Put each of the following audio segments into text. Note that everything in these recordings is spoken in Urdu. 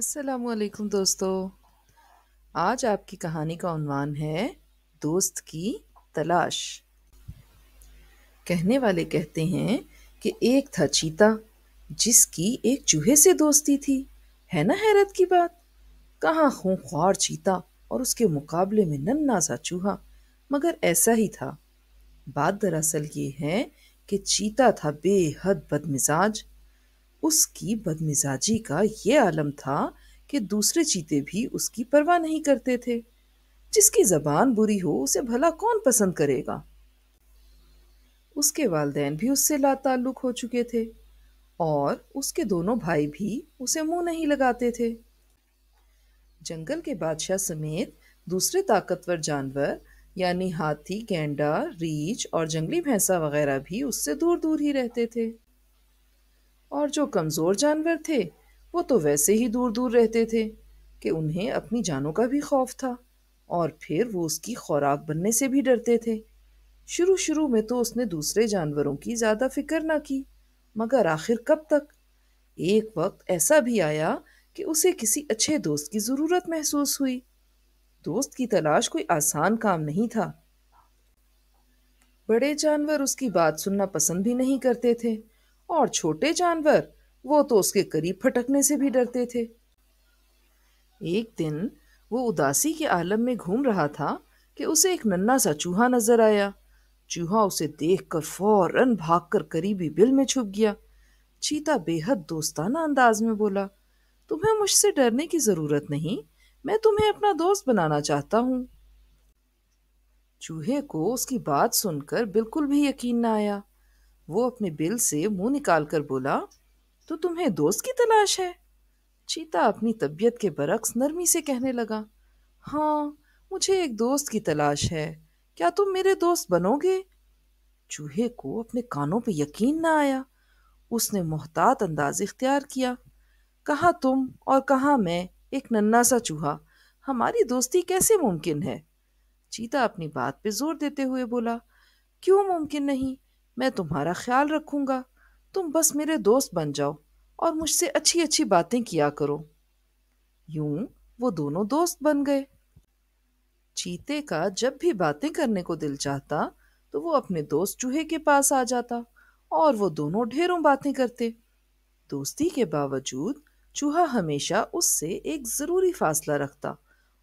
السلام علیکم دوستو۔ آج آپ کی کہانی کا عنوان ہے دوست کی تلاش۔ کہنے والے کہتے ہیں کہ ایک تھا چیتا جس کی ایک چوہے سے دوستی تھی۔ ہے نا حیرت کی بات؟ کہاں خونخوار چیتا اور اس کے مقابلے میں ننھا سا چوہا، مگر ایسا ہی تھا۔ بات دراصل یہ ہے کہ چیتا تھا بے حد بد مزاج۔ اس کی بدمزاجی کا یہ عالم تھا کہ دوسرے چیتے بھی اس کی پرواہ نہیں کرتے تھے۔ جس کی زبان بری ہو اسے بھلا کون پسند کرے گا؟ اس کے والدین بھی اس سے لا تعلق ہو چکے تھے اور اس کے دونوں بھائی بھی اسے منہ نہیں لگاتے تھے۔ جنگل کے بادشاہ سمیت دوسرے طاقتور جانور یعنی ہاتھی، گینڈا، ریچھ اور جنگلی بھینسا وغیرہ بھی اس سے دور دور ہی رہتے تھے، اور جو کمزور جانور تھے وہ تو ویسے ہی دور دور رہتے تھے کہ انہیں اپنی جانوں کا بھی خوف تھا، اور پھر وہ اس کی خوراک بننے سے بھی ڈرتے تھے۔ شروع میں تو اس نے دوسرے جانوروں کی زیادہ فکر نہ کی، مگر آخر کب تک؟ ایک وقت ایسا بھی آیا کہ اسے کسی اچھے دوست کی ضرورت محسوس ہوئی۔ دوست کی تلاش کوئی آسان کام نہیں تھا۔ بڑے جانور اس کی بات سننا پسند بھی نہیں کرتے تھے، اور چھوٹے جانور وہ تو اس کے قریب پھٹکنے سے بھی ڈرتے تھے۔ ایک دن وہ اداسی کے عالم میں گھوم رہا تھا کہ اسے ایک ننھا سا چوہا نظر آیا۔ چوہا اسے دیکھ کر فوراً بھاگ کر قریبی بل میں چھپ گیا۔ چیتا بے حد دوستانہ انداز میں بولا، تمہیں مجھ سے ڈرنے کی ضرورت نہیں، میں تمہیں اپنا دوست بنانا چاہتا ہوں۔ چوہے کو اس کی بات سن کر بالکل بھی یقین نہ آیا۔ وہ اپنے بل سے منہ نکال کر بولا، تو تمہیں دوست کی تلاش ہے؟ چیتا اپنی طبیعت کے برعکس نرمی سے کہنے لگا، ہاں، مجھے ایک دوست کی تلاش ہے، کیا تم میرے دوست بنو گے؟ چوہے کو اپنے کانوں پہ یقین نہ آیا۔ اس نے محتاط انداز اختیار کیا، کہاں تم اور کہاں میں، ایک ننھا سا چوہا، ہماری دوستی کیسے ممکن ہے؟ چیتا اپنی بات پہ زور دیتے ہوئے بولا، کیوں ممکن نہیں؟ میں تمہارا خیال رکھوں گا، تم بس میرے دوست بن جاؤ اور مجھ سے اچھی اچھی باتیں کیا کرو۔ یوں وہ دونوں دوست بن گئے۔ چیتے کا جب بھی باتیں کرنے کو دل چاہتا تو وہ اپنے دوست چوہے کے پاس آ جاتا اور وہ دونوں ڈھیروں باتیں کرتے۔ دوستی کے باوجود چوہا ہمیشہ اس سے ایک ضروری فاصلہ رکھتا،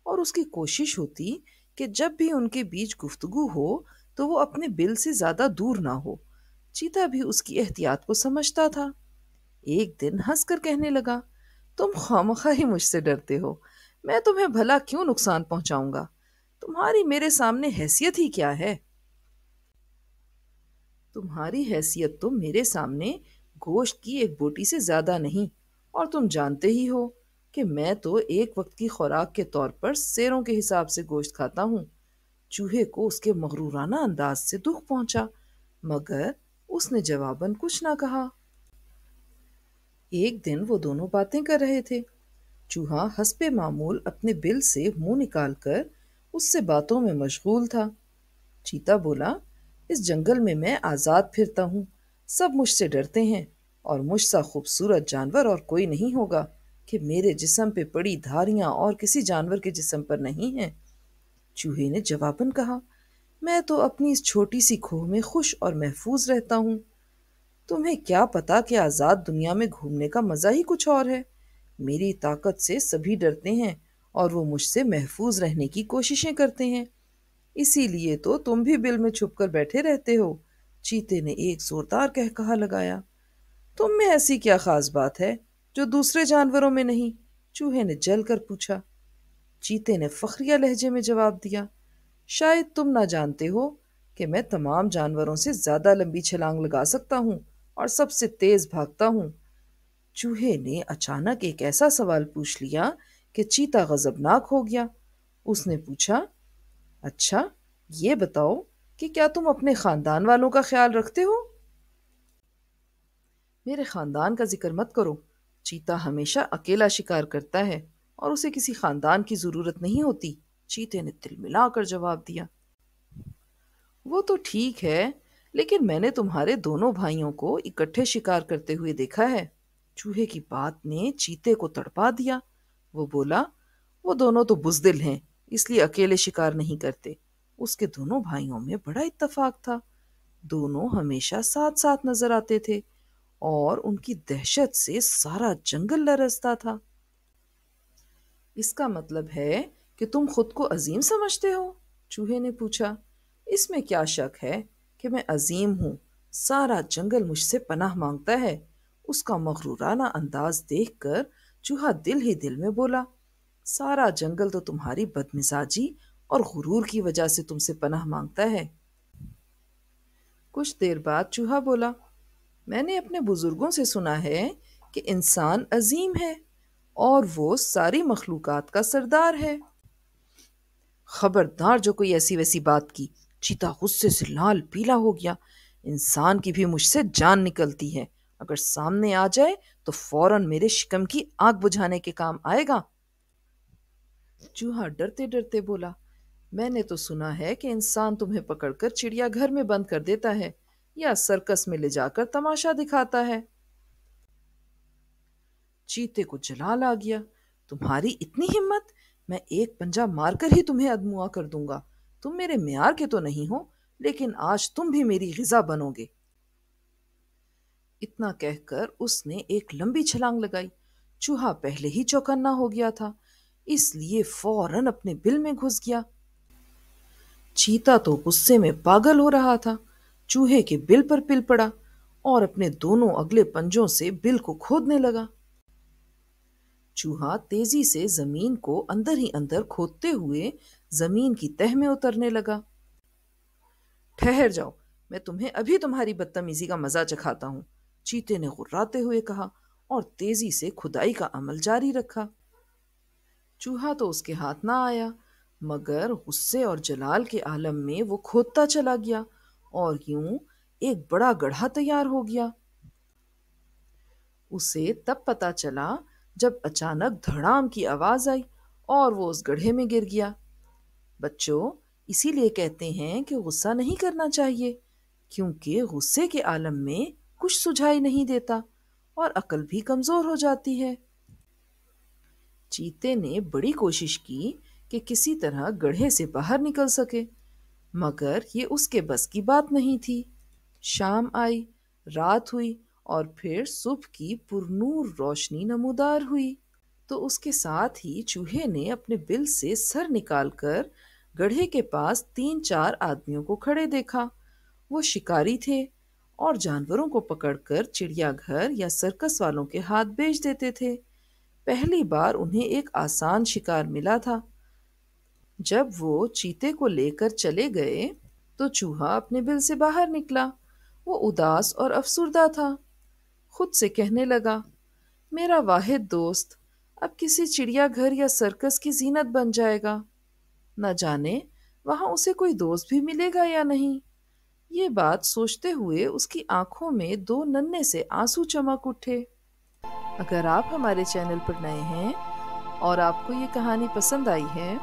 اور اس کی کوشش ہوتی کہ جب بھی ان کے بیچ گفتگو ہو تو وہ اپنے بل سے زیادہ دور نہ ہو۔ چیتا بھی اس کی احتیاط کو سمجھتا تھا۔ ایک دن ہنس کر کہنے لگا، تم خواہ ہی مجھ سے ڈرتے ہو، میں تمہیں بھلا کیوں نقصان پہنچاؤں گا؟ تمہاری میرے سامنے حیثیت ہی کیا ہے؟ تمہاری حیثیت تو میرے سامنے گوشت کی ایک بوٹی سے زیادہ نہیں، اور تم جانتے ہی ہو کہ میں تو ایک وقت کی خوراک کے طور پر سیروں کے حساب سے گوشت کھاتا ہوں۔ چوہے کو اس کے مغرورانہ انداز سے دکھ پہنچا، مگر اس نے جواباً کچھ نہ کہا۔ ایک دن وہ دونوں باتیں کر رہے تھے۔ چوہا حسب معمول اپنے بل سے منہ نکال کر اس سے باتوں میں مشغول تھا۔ چیتا بولا، اس جنگل میں آزاد پھرتا ہوں، سب مجھ سے ڈرتے ہیں، اور مجھ سا خوبصورت جانور اور کوئی نہیں ہوگا کہ میرے جسم پہ پڑی دھاریاں اور کسی جانور کے جسم پر نہیں ہیں۔ چوہے نے جواباً کہا، میں تو اپنی اس چھوٹی سی کھوہ میں خوش اور محفوظ رہتا ہوں۔ تمہیں کیا پتا کہ آزاد دنیا میں گھومنے کا مزہ ہی کچھ اور ہے۔ میری طاقت سے سبھی ڈرتے ہیں اور وہ مجھ سے محفوظ رہنے کی کوششیں کرتے ہیں، اسی لیے تو تم بھی بل میں چھپ کر بیٹھے رہتے ہو۔ چیتے نے ایک زوردار قہقہا لگایا۔ تم میں ایسی کیا خاص بات ہے جو دوسرے جانوروں میں نہیں؟ چوہے نے جل کر پوچھا۔ چیتے نے فخریہ لہجے میں جواب دیا، شاید تم نہ جانتے ہو کہ میں تمام جانوروں سے زیادہ لمبی چھلانگ لگا سکتا ہوں اور سب سے تیز بھاگتا ہوں۔ چوہے نے اچانک ایک ایسا سوال پوچھ لیا کہ چیتا غضبناک ہو گیا۔ اس نے پوچھا، اچھا، یہ بتاؤ کہ کیا تم اپنے خاندان والوں کا خیال رکھتے ہو؟ میرے خاندان کا ذکر مت کرو، چیتا ہمیشہ اکیلا شکار کرتا ہے اور اسے کسی خاندان کی ضرورت نہیں ہوتی، چیتے نے تل ملا کر جواب دیا۔ وہ تو ٹھیک ہے، لیکن میں نے تمہارے دونوں بھائیوں کو اکٹھے شکار کرتے ہوئے دیکھا ہے۔ چوہے کی بات نے چیتے کو تڑپا دیا۔ وہ بولا، وہ دونوں تو بزدل ہیں، اس لیے اکیلے شکار نہیں کرتے۔ اس کے دونوں بھائیوں میں بڑا اتفاق تھا، دونوں ہمیشہ ساتھ ساتھ نظر آتے تھے اور ان کی دہشت سے سارا جنگل لرزتا تھا۔ اس کا مطلب ہے کہ تم خود کو عظیم سمجھتے ہو؟ چوہے نے پوچھا۔ اس میں کیا شک ہے کہ میں عظیم ہوں، سارا جنگل مجھ سے پناہ مانگتا ہے۔ اس کا مغرورانہ انداز دیکھ کر چوہا دل ہی دل میں بولا، سارا جنگل تو تمہاری بدمزاجی اور غرور کی وجہ سے تم سے پناہ مانگتا ہے۔ کچھ دیر بعد چوہا بولا، میں نے اپنے بزرگوں سے سنا ہے کہ انسان عظیم ہے اور وہ ساری مخلوقات کا سردار ہے۔ خبردار جو کوئی ایسی ویسی بات کی۔ چیتا غصے سے لال پیلا ہو گیا۔ انسان کی بھی مجھ سے جان نکلتی ہے، اگر سامنے آ جائے تو فوراً میرے شکم کی آگ بجھانے کے کام آئے گا۔ چوہا ڈرتے ڈرتے بولا، میں نے تو سنا ہے کہ انسان تمہیں پکڑ کر چڑیا گھر میں بند کر دیتا ہے یا سرکس میں لے جا کر تماشا دکھاتا ہے۔ چیتے کو جلال آ گیا، تمہاری اتنی ہمت! میں ایک پنجہ مار کر ہی تمہیں ادموا کر دوں گا۔ تم میرے معیار کے تو نہیں ہو، لیکن آج تم بھی میری غذا بنو گے۔ اتنا کہہ کر اس نے ایک لمبی چھلانگ لگائی۔ چوہا پہلے ہی چوکنا ہو گیا تھا، اس لیے فوراً اپنے بل میں گھس گیا۔ چیتا تو غصے میں پاگل ہو رہا تھا، چوہے کے بل پر پل پڑا اور اپنے دونوں اگلے پنجوں سے بل کو کھودنے لگا۔ چوہا تیزی سے زمین کو اندر ہی اندر کھودتے ہوئے زمین کی تہ میں اترنے لگا۔ ٹھہر جاؤ، میں تمہیں ابھی تمہاری بدتمیزی کا مزہ چکھاتا ہوں، چیتے نے غراتے ہوئے کہا اور تیزی سے کھدائی کا عمل جاری رکھا۔ چوہا تو اس کے ہاتھ نہ آیا، مگر غصے اور جلال کے عالم میں وہ کھودتا چلا گیا اور یوں ایک بڑا گڑھا تیار ہو گیا۔ اسے تب پتا چلا جب اچانک دھڑام کی آواز آئی اور وہ اس گڑھے میں گر گیا۔ بچوں، اسی لیے کہتے ہیں کہ غصہ نہیں کرنا چاہیے، کیونکہ غصے کے عالم میں کچھ سجھائی نہیں دیتا اور عقل بھی کمزور ہو جاتی ہے۔ چیتے نے بڑی کوشش کی کہ کسی طرح گڑھے سے باہر نکل سکے، مگر یہ اس کے بس کی بات نہیں تھی۔ شام آئی، رات ہوئی اور پھر صبح کی پرنور روشنی نمودار ہوئی تو اس کے ساتھ ہی چوہے نے اپنے بل سے سر نکال کر گڑھے کے پاس 3-4 آدمیوں کو کھڑے دیکھا۔ وہ شکاری تھے اور جانوروں کو پکڑ کر چڑیا گھر یا سرکس والوں کے ہاتھ بیچ دیتے تھے۔ پہلی بار انہیں ایک آسان شکار ملا تھا۔ جب وہ چیتے کو لے کر چلے گئے تو چوہا اپنے بل سے باہر نکلا۔ وہ اداس اور افسردہ تھا، خود سے کہنے لگا، میرا واحد دوست اب کسی چڑیا گھر یا سرکس کی زینت بن جائے گا، نہ جانے وہاں اسے کوئی دوست بھی ملے گا یا نہیں۔ یہ بات سوچتے ہوئے اس کی آنکھوں میں 2 ننھے سے آنسو چمک اٹھے۔ اگر آپ ہمارے چینل پر نئے ہیں اور آپ کو یہ کہانی پسند آئی ہے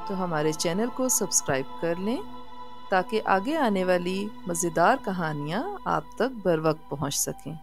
تو ہمارے چینل کو سبسکرائب کر لیں تاکہ آگے آنے والی مزیدار کہانیاں آپ تک بر وقت پہنچ سکیں۔